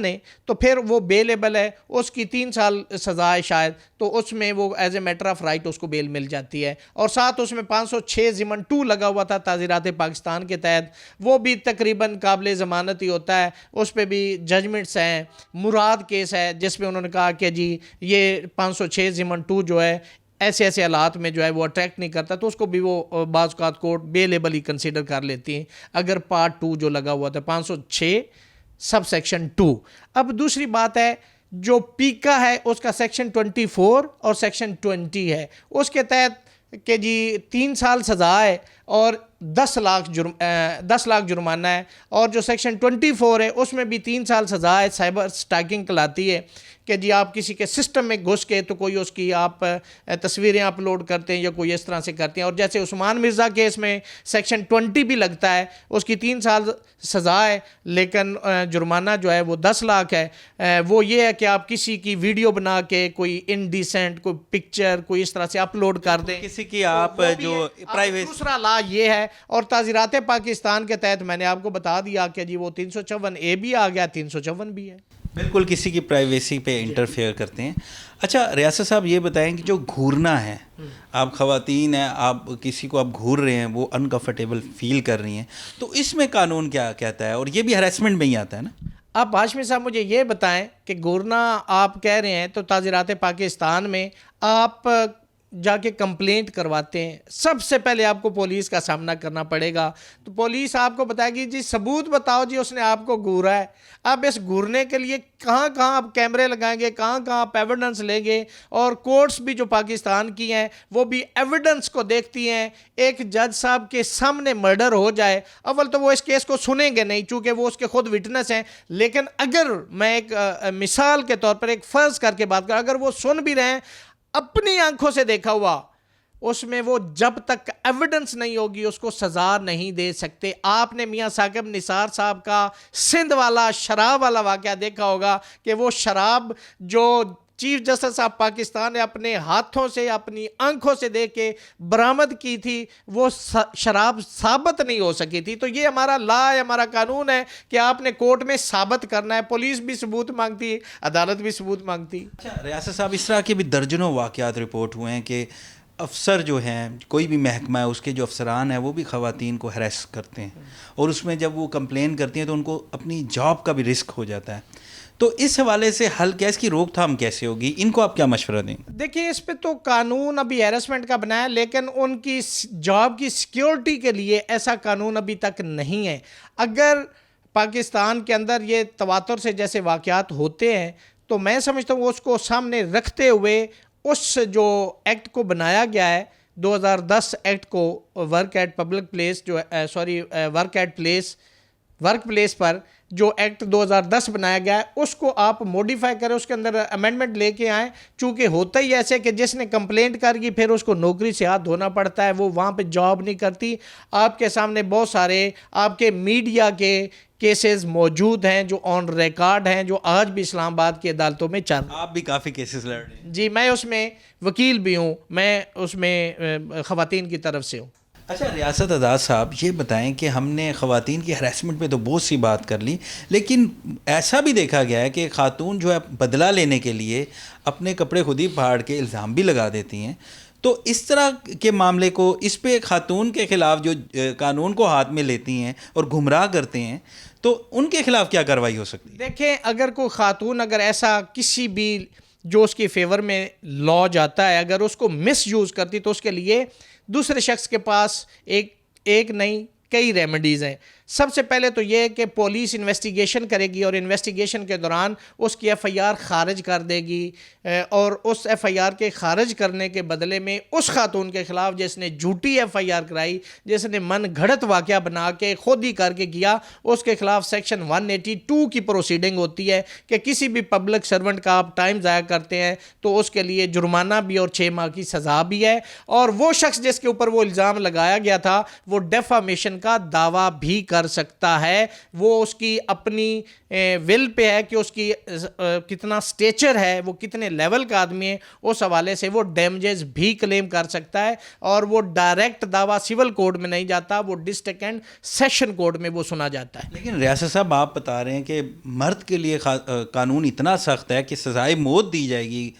ہے تو پھر وہ بیلیبل ہے، اس کی 3 سال سزا ہے شاید، تو اس میں وہ as a matter of right اس کو بیل مل جاتی ہے. اور ساتھ اس میں 506 ضمن 2 لگا ہوا تھا تعزیرات پاکستان کے تحت، وہ بھی تقریباً قابل ضمانت ہی ہوتا ہے، اس پہ بھی ججمنٹس ہیں. مراد کیس ہے جس میں انہوں نے کہا کہ جی یہ 506 ضمن 2 جو ہے ایسے ایسے حالات میں جو ہے وہ اٹریکٹ نہیں کرتا، تو اس کو بھی وہ بعض اوقات کورٹ بیلیبل ہی کنسیڈر کر لیتی ہیں اگر پارٹ 2 جو لگا ہوا تھا 506 سب سیکشن 2. اب دوسری بات ہے جو پیکا ہے اس کا سیکشن 24 اور سیکشن 20 ہے، اس کے تحت کہ جی 3 سال سزا ہے اور 10 لاکھ جرمانہ ہے. اور جو سیکشن 24 ہے اس میں بھی 3 سال سزا ہے، سائبر سٹاکنگ کہلاتی ہے کہ جی آپ کسی کے سسٹم میں گھس کے تو کوئی اس کی آپ تصویریں اپلوڈ کرتے ہیں یا کوئی اس طرح سے کرتے ہیں. اور جیسے عثمان مرزا کیس میں سیکشن 20 بھی لگتا ہے، اس کی 3 سال سزا ہے لیکن جرمانہ جو ہے وہ 10 لاکھ ہے. وہ یہ ہے کہ آپ کسی کی ویڈیو بنا کے کوئی انڈیسنٹ کوئی پکچر کوئی اس طرح سے اپلوڈ کر دیں، کسی کی آپ جو پرائیویسی. دوسرا لا یہ ہے، اور تعزیرات پاکستان کے تحت میں نے آپ کو بتا دیا کہ جی وہ 354A بھی آ گیا، 354 بھی ہے. بالکل کسی کی پرائیویسی پہ انٹرفیئر کرتے ہیں. اچھا ریاست صاحب یہ بتائیں کہ جو گھورنا ہے، آپ خواتین ہیں، آپ کسی کو آپ گھور رہے ہیں، وہ انکمفرٹیبل فیل کر رہی ہیں، تو اس میں قانون کیا کہتا ہے؟ اور یہ بھی ہراسمنٹ میں ہی آتا ہے نا. آپ ہاشمی صاحب مجھے یہ بتائیں کہ گھورنا آپ کہہ رہے ہیں تو تعزیرات پاکستان میں آپ جا کے کمپلینٹ کرواتے ہیں، سب سے پہلے آپ کو پولیس کا سامنا کرنا پڑے گا. تو پولیس آپ کو بتائے گی جی ثبوت بتاؤ جی اس نے آپ کو گھورا ہے. اب اس گھورنے کے لیے کہاں کہاں آپ کیمرے لگائیں گے، کہاں کہاں آپ ایویڈنس لیں گے. اور کورٹس بھی جو پاکستان کی ہیں وہ بھی ایویڈنس کو دیکھتی ہیں. ایک جج صاحب کے سامنے مرڈر ہو جائے، اول تو وہ اس کیس کو سنیں گے نہیں چونکہ وہ اس کے خود وٹنس ہیں، لیکن اگر میں ایک مثال کے طور پر ایک فرض کر کے بات کروں، اگر وہ سن بھی رہے ہیں اپنی آنکھوں سے دیکھا ہوا، اس میں وہ جب تک ایویڈنس نہیں ہوگی اس کو سزا نہیں دے سکتے. آپ نے میاں ثاقب نثار صاحب کا سندھ والا شراب والا واقعہ دیکھا ہوگا کہ وہ شراب جو چیف جسٹس آف پاکستان نے اپنے ہاتھوں سے اپنی آنکھوں سے دیکھ کے برآمد کی تھی، وہ شراب ثابت نہیں ہو سکی تھی. تو یہ ہمارا لا ہے، ہمارا قانون ہے کہ آپ نے کورٹ میں ثابت کرنا ہے. پولیس بھی ثبوت مانگتی ہے، عدالت بھی ثبوت مانگتی. اچھا ریاست صاحب اس طرح کے بھی درجنوں واقعات رپورٹ ہوئے ہیں کہ افسر جو ہیں، کوئی بھی محکمہ ہے، اس کے جو افسران ہیں وہ بھی خواتین کو ہراس کرتے ہیں، اور اس میں جب وہ کمپلین کرتی ہیں تو ان کو اپنی جاب کا بھی رسک ہو جاتا ہے. تو اس حوالے سے حل کیا، اس کی روک تھام کیسے ہوگی؟ ان کو آپ کیا مشورہ دیں؟ دیکھیں اس پہ تو قانون ابھی ہیرسمنٹ کا بنا ہے، لیکن ان کی جاب کی سیکیورٹی کے لیے ایسا قانون ابھی تک نہیں ہے. اگر پاکستان کے اندر یہ تواتر سے جیسے واقعات ہوتے ہیں تو میں سمجھتا ہوں اس کو سامنے رکھتے ہوئے اس جو ایکٹ کو بنایا گیا ہے 2010 ایکٹ کو، ورک ایٹ پبلک پلیس جو ورک پلیس پر جو ایکٹ 2010 بنایا گیا ہے اس کو آپ موڈیفائی کریں، اس کے اندر امینڈمنٹ لے کے آئیں. چونکہ ہوتا ہی ایسے کہ جس نے کمپلینٹ کر کی پھر اس کو نوکری سے ہاتھ دھونا پڑتا ہے، وہ وہاں پہ جاب نہیں کرتی. آپ کے سامنے بہت سارے آپ کے میڈیا کے کیسز موجود ہیں جو آن ریکارڈ ہیں، جو آج بھی اسلام آباد کی عدالتوں میں چل رہے ہیں. آپ بھی کافی کیسز لڑ رہے ہیں. جی میں اس میں وکیل بھی ہوں، میں اس میں خواتین کی طرف سے ہوں. اچھا ریاست اعزاز صاحب یہ بتائیں کہ ہم نے خواتین کی ہراسمنٹ پہ تو بہت سی بات کر لی، لیکن ایسا بھی دیکھا گیا ہے کہ خاتون جو ہے بدلہ لینے کے لیے اپنے کپڑے خود ہی پھاڑ کے الزام بھی لگا دیتی ہیں. تو اس طرح کے معاملے کو، اس پہ خاتون کے خلاف جو قانون کو ہاتھ میں لیتی ہیں اور گمراہ کرتے ہیں، تو ان کے خلاف کیا کارروائی ہو سکتی ہے؟ دیکھیں اگر کوئی خاتون اگر ایسا کسی بھی جو اس کی فیور میں لا جاتا ہے اگر اس کو مس یوز کرتی تو اس کے لیے دوسرے شخص کے پاس ایک نہیں کئی ریمیڈیز ہیں. سب سے پہلے تو یہ کہ پولیس انویسٹیگیشن کرے گی اور انویسٹیگیشن کے دوران اس کی ایف آئی آر خارج کر دے گی اور اس ایف آئی آر کے خارج کرنے کے بدلے میں اس خاتون کے خلاف جس نے جھوٹی ایف آئی آر کرائی, جس نے من گھڑت واقعہ بنا کے خود ہی کر کے کیا, اس کے خلاف سیکشن 182 کی پروسیڈنگ ہوتی ہے کہ کسی بھی پبلک سرونٹ کا آپ ٹائم ضائع کرتے ہیں تو اس کے لیے جرمانہ بھی اور 6 ماہ کی سزا بھی ہے. اور وہ شخص جس کے اوپر وہ الزام لگایا گیا تھا وہ ڈیفامیشن کا دعویٰ بھی کر سکتا ہے. وہ اس کی اپنی ول پہ ہے کہ اس کی کتنا سٹیچر ہے, وہ کتنے لیول کا آدمی ہے, اس حوالے سے وہ ڈیمیجز بھی کلیم کر سکتا ہے. اور وہ ڈائریکٹ دعویٰ سول کورٹ میں نہیں جاتا, وہ ڈسٹرکٹ اینڈ سیشن کورٹ میں وہ سنا جاتا ہے. لیکن ریاست صاحب آپ بتا رہے ہیں کہ مرد کے لیے قانون اتنا سخت ہے کہ سزائے موت دی جائے گی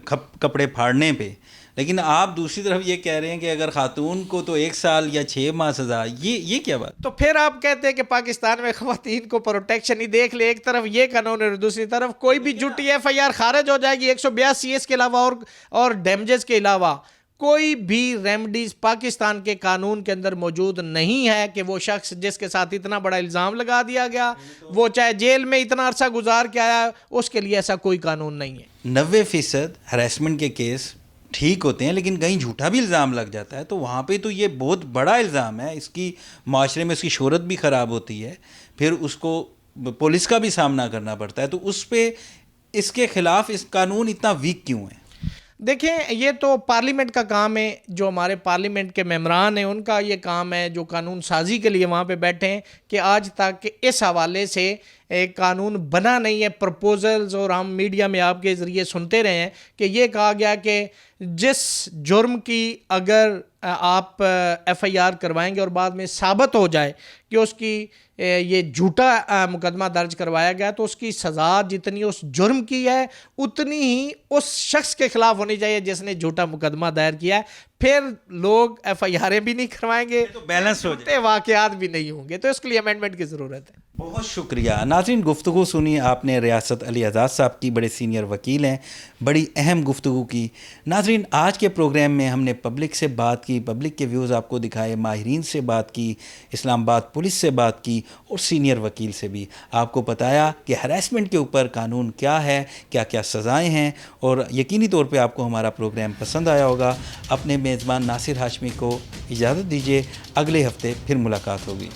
کپڑے پھاڑنے پہ, لیکن آپ دوسری طرف یہ کہہ رہے ہیں کہ اگر خاتون کو تو 1 سال یا 6 ماہ سزا, یہ کیا بات؟ تو پھر آپ کہتے ہیں کہ پاکستان میں خواتین کو پروٹیکشن ہی دیکھ لے, ایک طرف یہ قانون ہے اور دوسری طرف کوئی بھی جھوٹی ایف آئی آر خارج ہو جائے گی 182 اس کے علاوہ اور ڈیمیجز کے علاوہ کوئی بھی ریمیڈیز پاکستان کے قانون کے اندر موجود نہیں ہے کہ وہ شخص جس کے ساتھ اتنا بڑا الزام لگا دیا گیا وہ چاہے جیل میں اتنا عرصہ گزار کے آیا, اس کے لیے ایسا کوئی قانون نہیں ہے. 90% ہراسمنٹ کے کیس ٹھیک ہوتے ہیں لیکن کہیں جھوٹا بھی الزام لگ جاتا ہے, تو وہاں پہ تو یہ بہت بڑا الزام ہے, اس کی معاشرے میں اس کی شہرت بھی خراب ہوتی ہے, پھر اس کو پولیس کا بھی سامنا کرنا پڑتا ہے. تو اس پہ اس کے خلاف اس قانون اتنا ویک کیوں ہے؟ دیکھیں یہ تو پارلیمنٹ کا کام ہے, جو ہمارے پارلیمنٹ کے ممبران ہیں ان کا یہ کام ہے جو قانون سازی کے لیے وہاں پہ بیٹھے ہیں, کہ آج تک اس حوالے سے ایک قانون بنا نہیں ہے. پرپوزلز اور ہم میڈیا میں آپ کے ذریعے سنتے رہے ہیں کہ یہ کہا گیا کہ جس جرم کی اگر آپ ایف آئی آر کروائیں گے اور بعد میں ثابت ہو جائے کہ اس کی یہ جھوٹا مقدمہ درج کروایا گیا تو اس کی سزا جتنی اس جرم کی ہے اتنی ہی اس شخص کے خلاف ہونی چاہیے جس نے جھوٹا مقدمہ دائر کیا ہے. پھر لوگ ایف آئی آریں بھی نہیں کروائیں گے تو بیلنس ہو جائے, واقعات بھی نہیں ہوں گے, تو اس کے لیے امینڈمنٹ کی ضرورت ہے. بہت شکریہ ناظرین. گفتگو سنی آپ نے ریاست علی اعزاز صاحب کی, بڑے سینئر وکیل ہیں, بڑی اہم گفتگو کی. ناظرین آج کے پروگرام میں ہم نے پبلک سے بات کی, پبلک کے ویوز آپ کو دکھائے, ماہرین سے بات کی, اسلام آباد پولیس سے بات کی اور سینئر وکیل سے بھی. آپ کو بتایا کہ ہراسمنٹ کے اوپر قانون کیا ہے, کیا کیا سزائیں ہیں, اور یقینی طور پہ آپ کو ہمارا پروگرام پسند آیا ہوگا. اپنے میزبان ناصر ہاشمی کو اجازت دیجیے, اگلے ہفتے پھر ملاقات ہوگی.